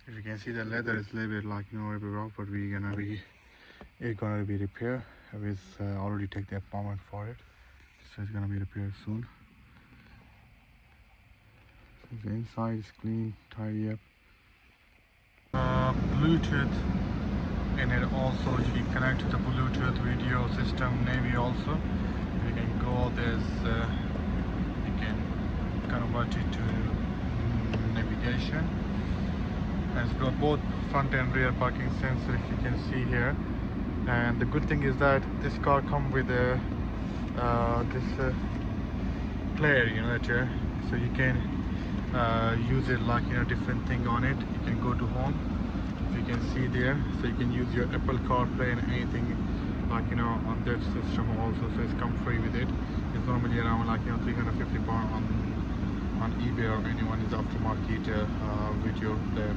If you can see, the leather is a little bit like, a bit rough, but it's gonna be repaired. We've already take the appointment for it, so it's gonna be repaired soon. So the inside is clean, tidy up. Bluetooth in it also. You can connect to the Bluetooth video system, Navy also. You can go, you can convert it to navigation. And it's got both front and rear parking sensor, if you can see here. And the good thing is that this car comes with a player, so you can use it like different thing on it. You can go to home, if you can see there, so you can use your Apple CarPlay and anything like on that system also. So it's come free with it. It's normally around like 350 pounds on eBay or anyone is aftermarket video there.